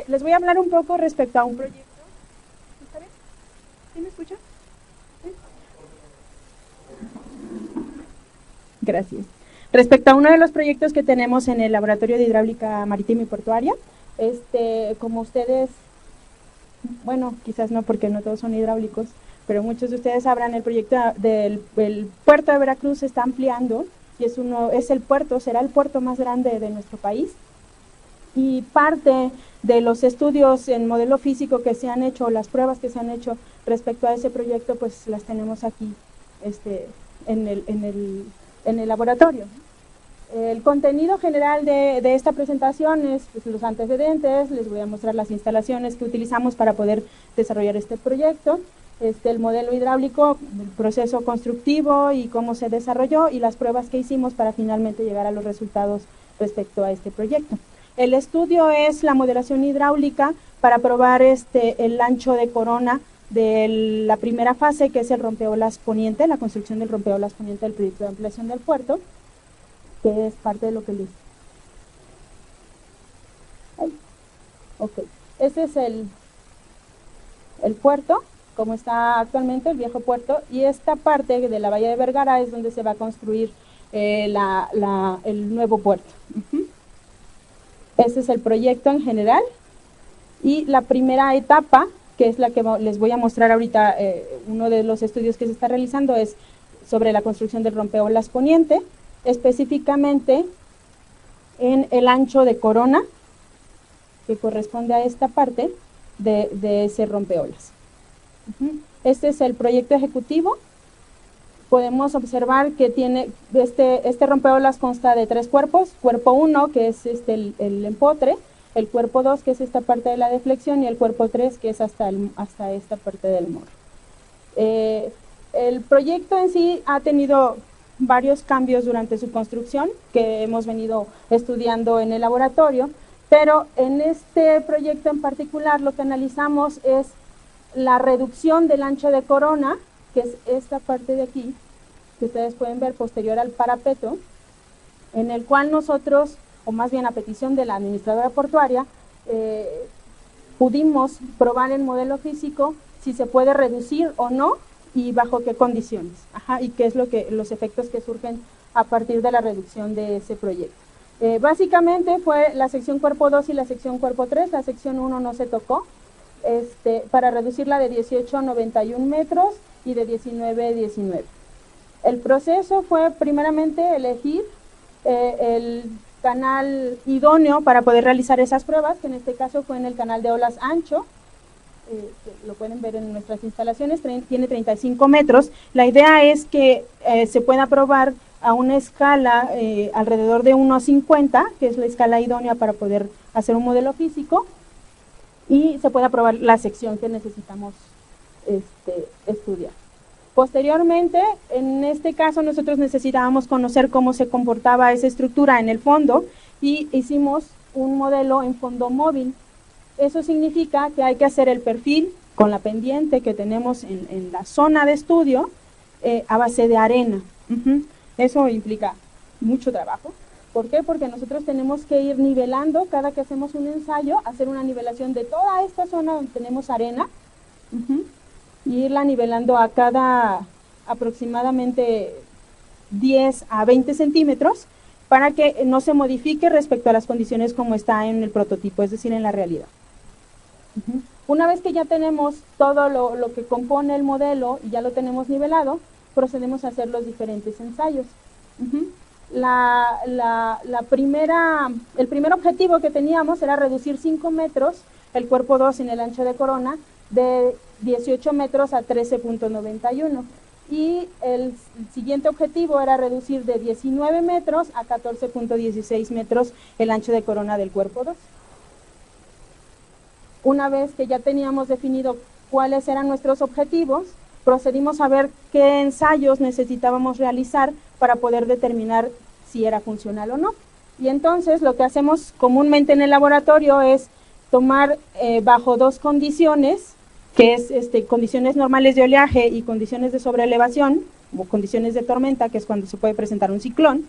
Les voy a hablar un poco respecto a un proyecto. ¿Está bien? ¿Sí me escucha? ¿Sí? Gracias. Respecto a uno de los proyectos que tenemos en el Laboratorio de Hidráulica Marítima y Portuaria, como ustedes, bueno, quizás no porque no todos son hidráulicos, pero muchos de ustedes sabrán, el proyecto del puerto de Veracruz se está ampliando y será el puerto más grande de nuestro país. Y parte de los estudios en modelo físico que se han hecho, las pruebas que se han hecho respecto a ese proyecto, pues las tenemos aquí en el laboratorio. El contenido general de esta presentación es pues, los antecedentes, les voy a mostrar las instalaciones que utilizamos para poder desarrollar este proyecto, el modelo hidráulico, el proceso constructivo y cómo se desarrolló y las pruebas que hicimos para finalmente llegar a los resultados respecto a este proyecto. El estudio es la modelación hidráulica para probar el ancho de corona de la primera fase, que es el rompeolas poniente, la construcción del rompeolas poniente del proyecto de ampliación del puerto, que es parte de lo que les... Ok, ese es el puerto, como está actualmente, el viejo puerto, y esta parte de la bahía de Vergara es donde se va a construir el nuevo puerto. Ese es el proyecto en general, y la primera etapa, que es la que les voy a mostrar ahorita, uno de los estudios que se está realizando es sobre la construcción del rompeolas poniente, específicamente en el ancho de corona, que corresponde a esta parte de ese rompeolas. Este es el proyecto ejecutivo. Podemos observar que tiene este rompeolas consta de 3 cuerpos, cuerpo 1, que es el empotre, el cuerpo 2, que es esta parte de la deflexión, y el cuerpo 3, que es hasta esta parte del morro. El proyecto en sí ha tenido varios cambios durante su construcción que hemos venido estudiando en el laboratorio, pero en este proyecto en particular lo que analizamos es la reducción del ancho de corona, que es esta parte de aquí, que ustedes pueden ver posterior al parapeto, en el cual nosotros, o más bien a petición de la administradora portuaria, pudimos probar en modelo físico si se puede reducir o no y bajo qué condiciones, y qué es los efectos que surgen a partir de la reducción de ese proyecto. Básicamente fue la sección cuerpo 2 y la sección cuerpo 3, la sección 1 no se tocó, para reducirla de 18 a 91 metros y de 19 a 19. El proceso fue primeramente elegir el canal idóneo para poder realizar esas pruebas, que en este caso fue en el canal de olas ancho, que lo pueden ver en nuestras instalaciones, tiene 35 metros. La idea es que se pueda probar a una escala alrededor de 1:50, que es la escala idónea para poder hacer un modelo físico, y se pueda probar la sección que necesitamos estudiar. Posteriormente, en este caso nosotros necesitábamos conocer cómo se comportaba esa estructura en el fondo y hicimos un modelo en fondo móvil. Eso significa que hay que hacer el perfil con la pendiente que tenemos en la zona de estudio a base de arena. Eso implica mucho trabajo. ¿Por qué? Porque nosotros tenemos que ir nivelando cada que hacemos un ensayo, hacer una nivelación de toda esta zona donde tenemos arena, y irla nivelando a cada aproximadamente 10 a 20 centímetros para que no se modifique respecto a las condiciones como está en el prototipo, es decir, en la realidad. Una vez que ya tenemos todo lo que compone el modelo y ya lo tenemos nivelado, procedemos a hacer los diferentes ensayos. El primer objetivo que teníamos era reducir 5 metros el cuerpo 2 en el ancho de corona de 18 metros a 13.91 y el siguiente objetivo era reducir de 19 metros a 14.16 metros el ancho de corona del cuerpo 2. Una vez que ya teníamos definido cuáles eran nuestros objetivos, procedimos a ver qué ensayos necesitábamos realizar para poder determinar si era funcional o no. Y entonces lo que hacemos comúnmente en el laboratorio es tomar bajo 2 condiciones, que es condiciones normales de oleaje y condiciones de sobreelevación, o condiciones de tormenta, que es cuando se puede presentar un ciclón,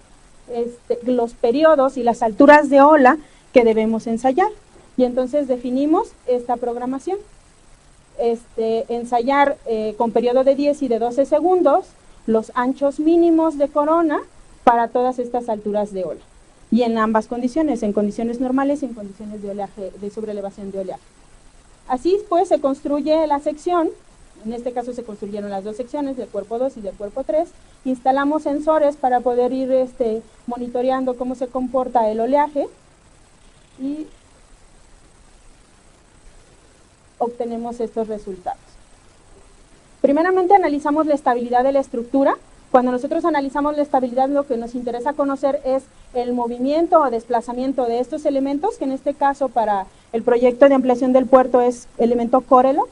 los periodos y las alturas de ola que debemos ensayar. Y entonces definimos esta programación. Ensayar con periodo de 10 y de 12 segundos los anchos mínimos de corona para todas estas alturas de ola. Y en ambas condiciones, en condiciones normales y en condiciones de oleaje, de sobrelevación de oleaje. Así pues se construye la sección, en este caso se construyeron las dos secciones, del cuerpo 2 y del cuerpo 3, instalamos sensores para poder ir monitoreando cómo se comporta el oleaje y obtenemos estos resultados. Primeramente analizamos la estabilidad de la estructura. Cuando nosotros analizamos la estabilidad, lo que nos interesa conocer es el movimiento o desplazamiento de estos elementos, que en este caso para el proyecto de ampliación del puerto es elemento Corelo,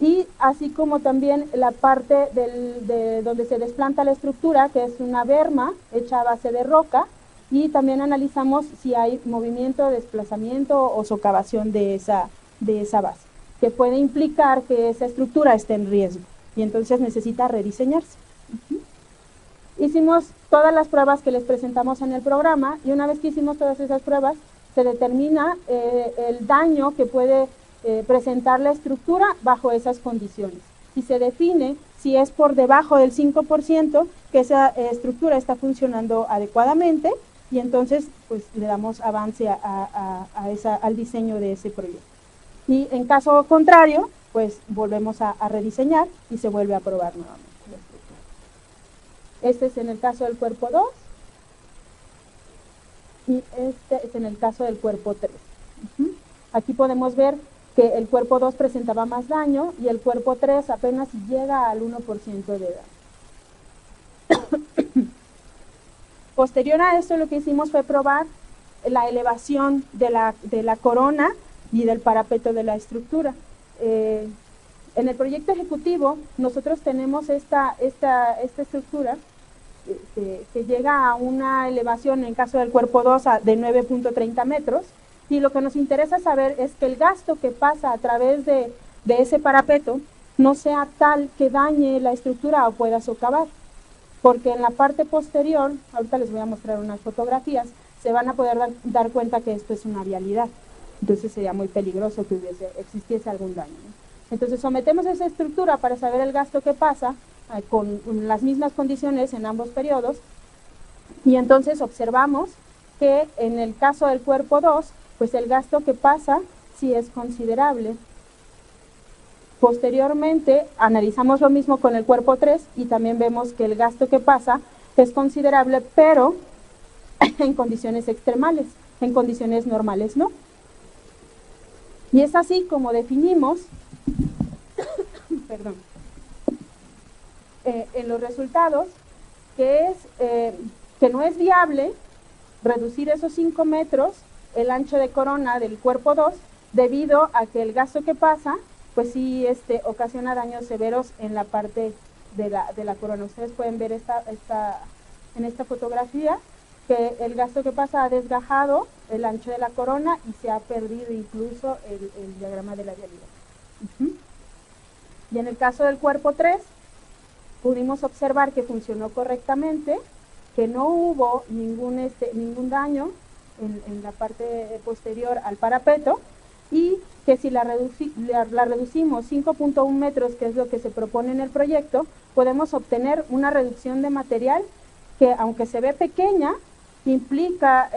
y así como también la parte de donde se desplanta la estructura, que es una berma hecha a base de roca, y también analizamos si hay movimiento, desplazamiento o socavación de esa base, que puede implicar que esa estructura esté en riesgo y entonces necesita rediseñarse. Hicimos todas las pruebas que les presentamos en el programa y una vez que hicimos todas esas pruebas se determina el daño que puede presentar la estructura bajo esas condiciones y se define si es por debajo del 5% que esa estructura está funcionando adecuadamente y entonces pues le damos avance al diseño de ese proyecto. Y en caso contrario, pues volvemos a rediseñar y se vuelve a probar nuevamente la estructura. Este es en el caso del cuerpo 2 y este es en el caso del cuerpo 3. Aquí podemos ver que el cuerpo 2 presentaba más daño y el cuerpo 3 apenas llega al 1% de daño. Posterior a esto, lo que hicimos fue probar la elevación de la corona y del parapeto de la estructura. En el proyecto ejecutivo nosotros tenemos esta estructura que llega a una elevación, en caso del cuerpo 2, de 9.30 metros, y lo que nos interesa saber es que el gasto que pasa a través de ese parapeto no sea tal que dañe la estructura o pueda socavar, porque en la parte posterior, ahorita les voy a mostrar unas fotografías, se van a poder dar cuenta que esto es una vialidad. Entonces sería muy peligroso que existiese algún daño, ¿no? Entonces sometemos esa estructura para saber el gasto que pasa con las mismas condiciones en ambos periodos y entonces observamos que en el caso del cuerpo 2, pues el gasto que pasa sí es considerable. Posteriormente analizamos lo mismo con el cuerpo 3 y también vemos que el gasto que pasa es considerable, pero en condiciones extremales, en condiciones normales no. Y es así como definimos perdón, en los resultados que no es viable reducir esos 5 metros el ancho de corona del cuerpo 2 debido a que el gasto que pasa pues sí ocasiona daños severos en la parte de la corona. Ustedes pueden ver en esta fotografía que el gasto que pasa ha desgajado el ancho de la corona y se ha perdido incluso el diagrama de la vialidad. Y en el caso del cuerpo 3, pudimos observar que funcionó correctamente, que no hubo ningún daño en la parte posterior al parapeto y que si la reducimos 5.1 metros, que es lo que se propone en el proyecto, podemos obtener una reducción de material que, aunque se ve pequeña, implica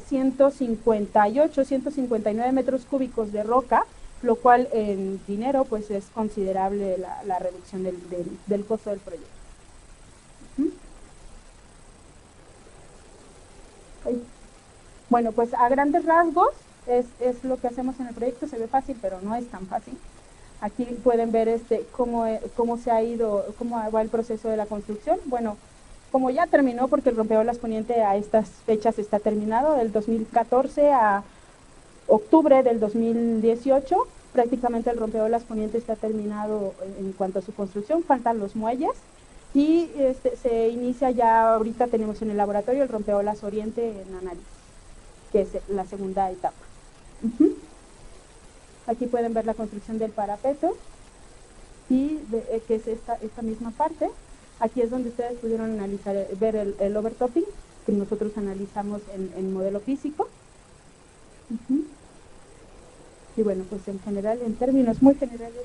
158, 159 metros cúbicos de roca, lo cual en dinero pues es considerable la reducción del costo del proyecto. Bueno, pues a grandes rasgos es lo que hacemos en el proyecto. Se ve fácil, pero no es tan fácil. Aquí pueden ver cómo va el proceso de la construcción. Bueno, como ya terminó, porque el rompeolas poniente a estas fechas está terminado, del 2014 a octubre del 2018, prácticamente el rompeolas poniente está terminado en cuanto a su construcción, faltan los muelles y se inicia ya, ahorita tenemos en el laboratorio el rompeolas oriente en análisis, que es la segunda etapa. Aquí pueden ver la construcción del parapeto y que es esta misma parte. Aquí es donde ustedes pudieron ver el overtopping que nosotros analizamos en modelo físico. Y bueno, pues en general, en términos muy generales,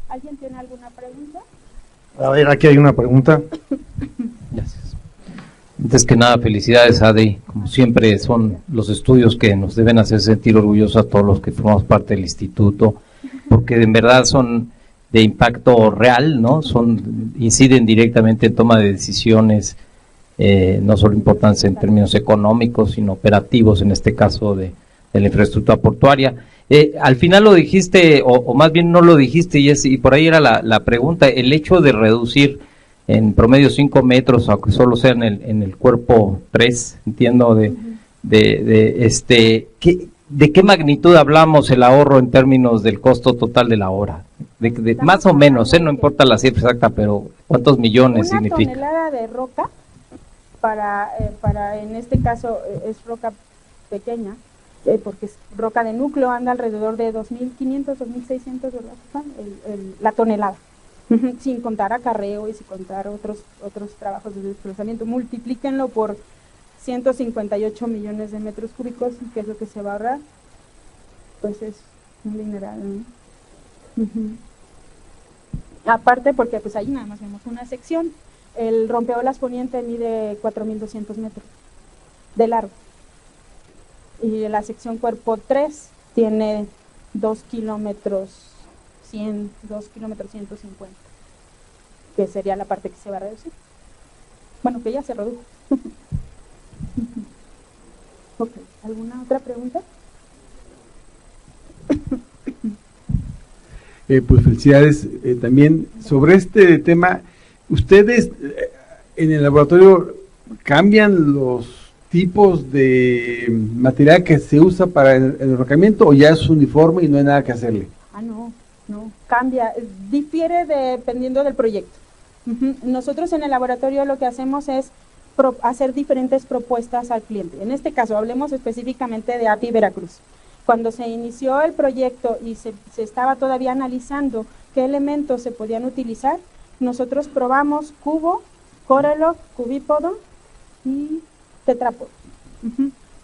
¿alguien tiene alguna pregunta? A ver, aquí hay una pregunta. Gracias. Antes que nada, felicidades, Adi. Como siempre, son los estudios que nos deben hacer sentir orgullosos a todos los que formamos parte del instituto, porque en verdad son de impacto real, ¿no? Inciden directamente en toma de decisiones, no solo importantes en términos económicos, sino operativos, en este caso de la infraestructura portuaria. Al final lo dijiste, o más bien no lo dijiste, y por ahí era la pregunta, el hecho de reducir en promedio 5 metros, aunque solo sea en el cuerpo 3, entiendo, ¿de qué magnitud hablamos el ahorro en términos del costo total de la hora? Más o menos, no importa la cifra exacta, pero ¿cuántos millones significa? Una tonelada de roca, para en este caso es roca pequeña, porque es roca de núcleo, anda alrededor de 2.500, 2.600 ¿verdad? La tonelada, sin contar acarreo y sin contar otros trabajos de desplazamiento. Multiplíquenlo por 158 millones de metros cúbicos, que es lo que se va a ahorrar, pues es un dineral, ¿no? Aparte, porque pues ahí nada más vemos una sección. El rompeolas poniente mide 4.200 metros de largo, y la sección cuerpo 3 tiene 2 kilómetros 100, 2 kilómetros 150, que sería la parte que se va a reducir. Bueno, que ya se redujo. Ok, ¿alguna otra pregunta? Pues felicidades también sobre este tema. ¿Ustedes en el laboratorio cambian los tipos de material que se usa para el enrocamiento, o ya es uniforme y no hay nada que hacerle? No, cambia, difiere dependiendo del proyecto. Nosotros en el laboratorio lo que hacemos es hacer diferentes propuestas al cliente. En este caso, hablemos específicamente de API Veracruz. Cuando se inició el proyecto y se estaba todavía analizando qué elementos se podían utilizar, nosotros probamos cubo, corelog, cubípodo y tetrápodo.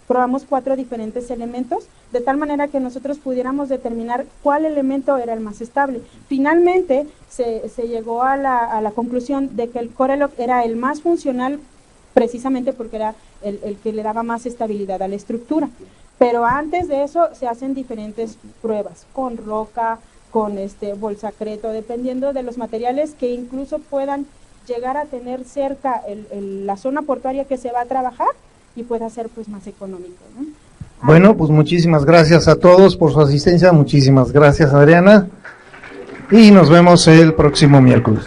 Probamos 4 diferentes elementos, de tal manera que nosotros pudiéramos determinar cuál elemento era el más estable. Finalmente se llegó a la conclusión de que el corelog era el más funcional, precisamente porque era el que le daba más estabilidad a la estructura. Pero antes de eso se hacen diferentes pruebas, con roca, con bolsacreto, dependiendo de los materiales que incluso puedan llegar a tener cerca la zona portuaria que se va a trabajar, y pueda ser pues más económico, ¿no? Bueno, pues muchísimas gracias a todos por su asistencia, muchísimas gracias, Adriana, y nos vemos el próximo miércoles.